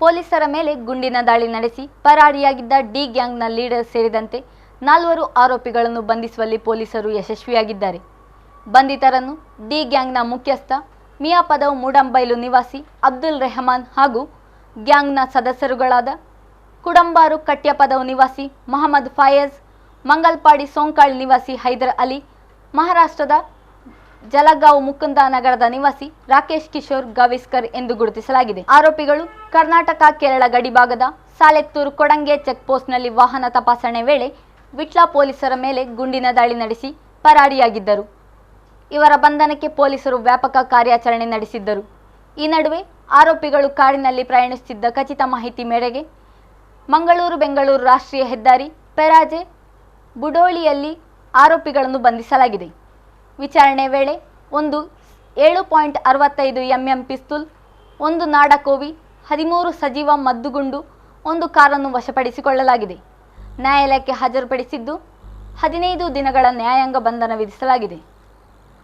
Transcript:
ಪೊಲೀಸರ ಮೇಲೆ ಗುಂಡಿನ ದಾಳಿ ನಡೆಸಿ ಪರಾರಿಯಾಗಿದ್ದ ಡಿ ಗ್ಯಾಂಗ್ನ ಲೀಡರ್ ಸೇರಿದಂತೆ 4 ಆರೋಪಿಗಳನ್ನು ಬಂಧಿಸುವಲ್ಲಿ ಪೊಲೀಸರು ಯಶಸ್ವಿಯಾಗಿದ್ದಾರೆ. ಬಂಧಿತರನ್ನು ಡಿ ಗ್ಯಾಂಗ್ನ ಮುಖ್ಯಸ್ಥ ಮಿಯಾ ಪದವ್ ಮೂಡಂಬೈಲು ನಿವಾಸಿ ಅಬ್ದುಲ್ ರೆಹಮಾನ್ ಹಾಗೂ ಗ್ಯಾಂಗ್ನ ಸದಸ್ಯರುಗಳಾದ ಕುಡಂಬಾರು ಕಟ್ಯಪದವ್ ನಿವಾಸಿ ಮೊಹಮ್ಮದ್ ಫಾಯಜ್, ಮಂಗಲ್ಪಾಡಿ ಸೋಂಕಾಳ್ ನಿವಾಸಿ ಹೈದರ್ ಅಲಿ, ಮಹಾರಾಷ್ಟ್ರದ ಜಲಗಾಂವ್ ಮುಕುಂದ ನಗರದ ನಿವಾಸಿ ರಾಕೇಶ್ ಕಿಶೋರ್ ಗವಿಸ್ಕರ್ ಎಂದು ಗುರುತಿಸಲಾಗಿದೆ. ಆರೋಪಿಗಳು ಕರ್ನಾಟಕ ಕೇರಳ ಗಡಿಭಾಗದ ಸಾಲೆತ್ತೂರು ಕೊಡಂಗೆ ಚೆಕ್ಪೋಸ್ಟ್ನಲ್ಲಿ ವಾಹನ ತಪಾಸಣೆ ವೇಳೆ ವಿಟ್ಲ ಪೊಲೀಸರ ಮೇಲೆ ಗುಂಡಿನ ದಾಳಿ ನಡೆಸಿ ಪರಾರಿಯಾಗಿದ್ದರು. ಇವರ ಬಂಧನಕ್ಕೆ ಪೊಲೀಸರು ವ್ಯಾಪಕ ಕಾರ್ಯಾಚರಣೆ ನಡೆಸಿದ್ದರು. ಈ ನಡುವೆ ಆರೋಪಿಗಳು ಕಾರಿನಲ್ಲಿ ಪ್ರಯಾಣಿಸುತ್ತಿದ್ದ ಖಚಿತ ಮಾಹಿತಿ ಮೇರೆಗೆ ಮಂಗಳೂರು-ಬೆಂಗಳೂರು ರಾಷ್ಟ್ರೀಯ ಹೆದ್ದಾರಿ ಪೆರಾಜೆ ಬುಡೋಳಿಯಲ್ಲಿ ಆರೋಪಿಗಳನ್ನು ಬಂಧಿಸಲಾಗಿದೆ. ವಿಚಾರಣೆ ವೇಳೆ ಒಂದು 7.65 mm ಪಿಸ್ತೂಲ್, 1 ನಾಡಕೋವಿ, 13 ಸಜೀವ ಮದ್ದುಗುಂಡು, 1 ಕಾರನ್ನು ವಶಪಡಿಸಿಕೊಳ್ಳಲಾಗಿದೆ. ನ್ಯಾಯಾಲಯಕ್ಕೆ ಹಾಜರುಪಡಿಸಿದ್ದು 15 ದಿನಗಳ ನ್ಯಾಯಾಂಗ ಬಂಧನ ವಿಧಿಸಲಾಗಿದೆ.